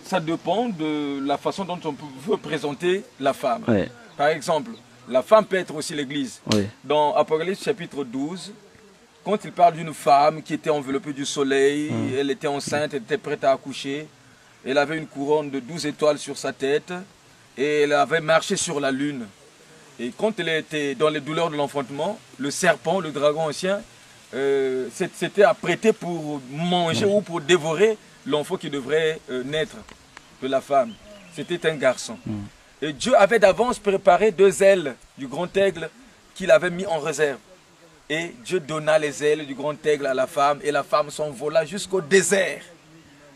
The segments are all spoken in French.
Ça dépend de la façon dont on veut présenter la femme. Oui. Par exemple, la femme peut être aussi l'église. Oui. Dans Apocalypse chapitre 12, quand il parle d'une femme qui était enveloppée du soleil, elle était enceinte, elle était prête à accoucher, elle avait une couronne de 12 étoiles sur sa tête et elle avait marché sur la lune. Et quand elle était dans les douleurs de l'enfantement, le serpent, le dragon ancien, s'était apprêté pour manger ou pour dévorer l'enfant qui devrait naître de la femme. C'était un garçon. Et Dieu avait d'avance préparé 2 ailes du grand aigle qu'il avait mis en réserve. Et Dieu donna les ailes du grand aigle à la femme et la femme s'envola jusqu'au désert.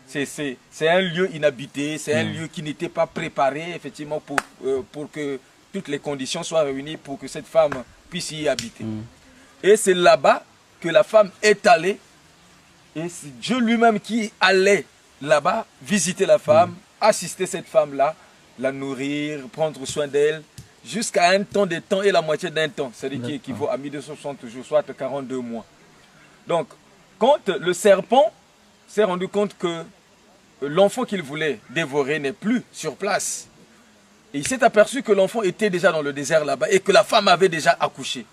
C'est un lieu inhabité, c'est un lieu qui n'était pas préparé effectivement pour que toutes les conditions soient réunies pour que cette femme puisse y habiter. Et c'est là-bas que la femme est allée. Et c'est Dieu lui-même qui allait là-bas visiter la femme, assister cette femme-là, la nourrir, prendre soin d'elle, jusqu'à un temps de temps et la moitié d'un temps, c'est-à-dire qui équivaut à 1260 jours, soit 42 mois. Donc, quand le serpent s'est rendu compte que l'enfant qu'il voulait dévorer n'est plus sur place, et il s'est aperçu que l'enfant était déjà dans le désert là-bas et que la femme avait déjà accouché,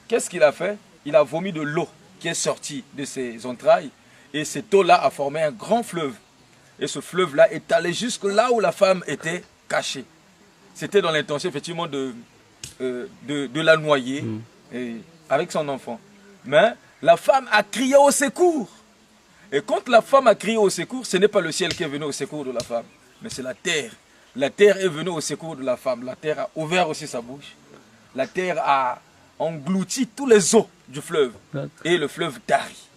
qu'est-ce qu'il a fait? Il a vomi de l'eau qui est sortie de ses entrailles, et cette eau-là a formé un grand fleuve. Et ce fleuve-là est allé jusque là où la femme était cachée. C'était dans l'intention effectivement de la noyer avec son enfant. Mais la femme a crié au secours. Et quand la femme a crié au secours, ce n'est pas le ciel qui est venu au secours de la femme, mais c'est la terre. La terre est venue au secours de la femme. La terre a ouvert aussi sa bouche. La terre a englouti tous les eaux du fleuve. Et le fleuve tarit.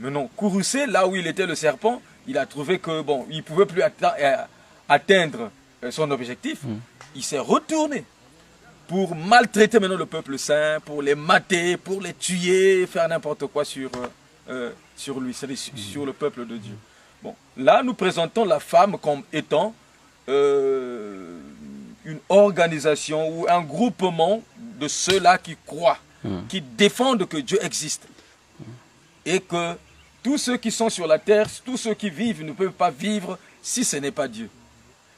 Maintenant, Courroucé, là où il était le serpent, il a trouvé que bon, il ne pouvait plus atteindre son objectif. Il s'est retourné pour maltraiter maintenant le peuple saint, pour les mater, pour les tuer, faire n'importe quoi sur lui, c'est-à-dire sur le peuple de Dieu. Bon, là, nous présentons la femme comme étant une organisation ou un groupement de ceux-là qui croient, qui défendent que Dieu existe. Et que tous ceux qui sont sur la terre, tous ceux qui vivent ne peuvent pas vivre si ce n'est pas Dieu.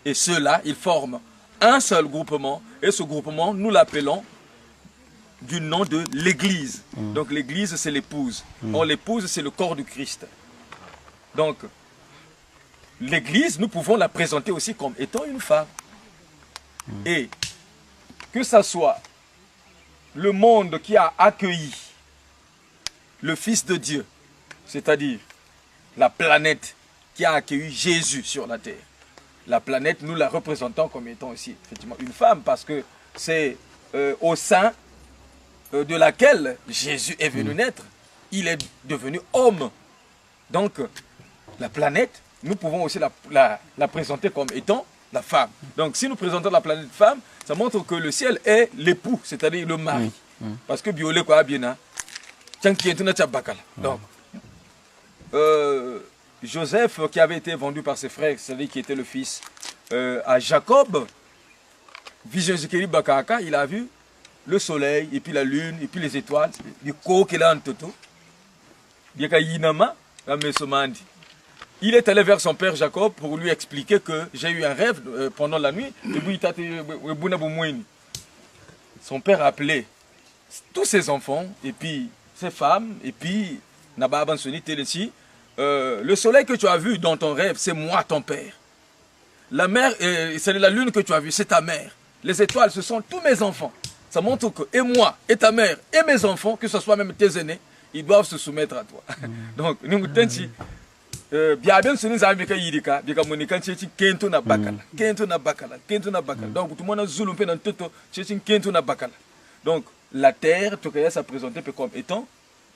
Et ceux-là, ils forment un seul groupement. Et ce groupement, nous l'appelons du nom de l'Église. Donc l'Église, c'est l'épouse. Or, l'épouse, c'est le corps du Christ. Donc, l'Église, nous pouvons la présenter aussi comme étant une femme. Et que ce soit le monde qui a accueilli le Fils de Dieu, c'est-à-dire la planète qui a accueilli Jésus sur la terre. La planète, nous la représentons comme étant aussi effectivement une femme, parce que c'est au sein de laquelle Jésus est venu naître. Il est devenu homme. Donc, la planète, nous pouvons aussi la présenter comme étant la femme. Donc, si nous présentons la planète femme, ça montre que le ciel est l'époux, c'est-à-dire le mari. Parce que biolé quoi bien. Donc, Joseph, qui avait été vendu par ses frères, c'est-à-dire qui était le fils à Jacob, il a vu le soleil, et puis la lune, et puis les étoiles, il est allé vers son père Jacob pour lui expliquer que j'ai eu un rêve pendant la nuit. Son père a appelé tous ses enfants, et puis ses femmes, et puis le soleil que tu as vu dans ton rêve, c'est moi ton père. La mer, c'est la lune que tu as vue, c'est ta mère. Les étoiles, ce sont tous mes enfants. Ça montre que et moi, et ta mère, et mes enfants, que ce soit même tes aînés, ils doivent se soumettre à toi. Donc, nous bien sûr, nous avons yidika, bien comme on est kento na bakala, kento na bakala, kento na bakala. Donc, tout le monde a zoulou pe dans tout, c'est kento na bakala. Donc, la terre, Tokaya s'est présentée comme étant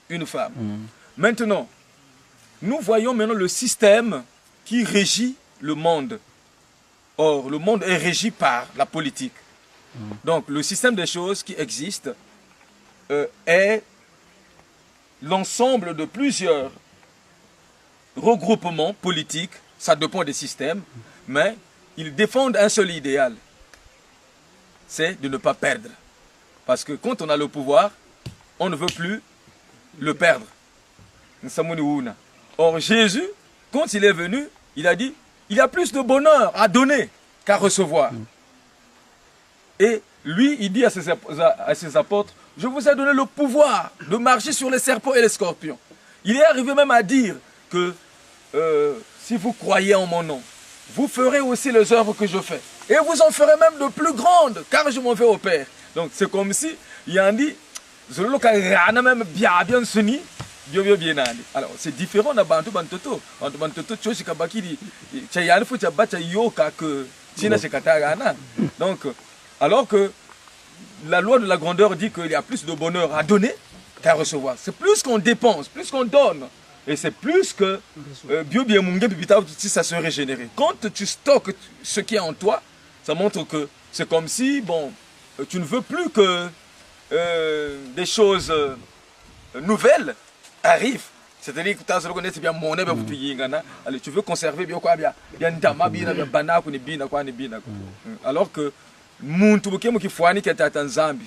une femme. Maintenant, nous voyons maintenant le système qui régit le monde. Or, le monde est régi par la politique. Donc, le système des choses qui existe est l'ensemble de plusieurs regroupements politiques. Ça dépend des systèmes, mais ils défendent un seul idéal. C'est de ne pas perdre. Parce que quand on a le pouvoir, on ne veut plus le perdre. Or, Jésus, quand il est venu, il a dit, il y a plus de bonheur à donner qu'à recevoir. Et lui, il dit à ses apôtres, je vous ai donné le pouvoir de marcher sur les serpents et les scorpions. Il est arrivé même à dire que si vous croyez en mon nom, vous ferez aussi les œuvres que je fais. Et vous en ferez même de plus grandes, car je m'en vais au Père. Donc c'est comme si, il a dit, alors c'est différent de Bantu Bantoto. Bantu Bantoto, tu sais donc, alors que la loi de la grandeur dit qu'il y a plus de bonheur à donner qu'à recevoir. C'est plus qu'on dépense, plus qu'on donne. Et c'est plus que si ça se régénérer. Quand tu stockes ce qui est en toi, ça montre que c'est comme si, bon, tu ne veux plus que des choses nouvelles arrivent. C'est-à-dire que tu bien mon tu veux conserver bien quoi bien alors que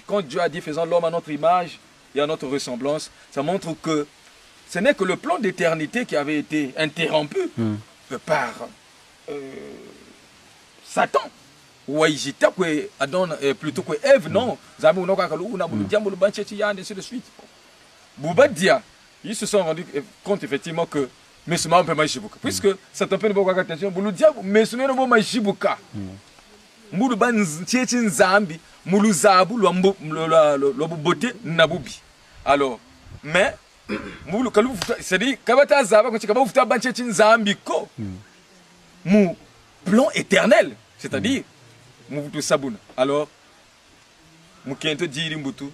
quand Dieu a dit faisons l'homme à notre image et à notre ressemblance, ça montre que ce n'est que le plan d'éternité qui avait été interrompu par Satan. Plutôt que Ève, non. Ainsi de suite. Boubadia, ils se sont rendus compte effectivement que Mesuma peut majibuka. Puisque Satan peut ne pas attention, Bouloudia, Mesuma ne peut majibuka. Moulouban Tchétchin Zambi, Moulouzabu, l'oboboté Nabubi. Alors, mais, c'est-à-dire, Kabata Zaba, quand tu as ban Tchétchin Zambi, mon plan éternel, c'est-à-dire, Moutou Sabouna. Alors, Moukento Djirimbutu,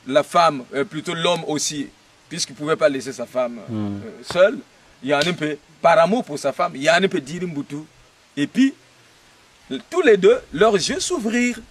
la femme, plutôt l'homme aussi, puisqu'il ne pouvait pas laisser sa femme seule, il y a un peu, par amour pour sa femme, il y a un peu Djirimbutu. Et puis, tous les deux, leurs yeux s'ouvrirent.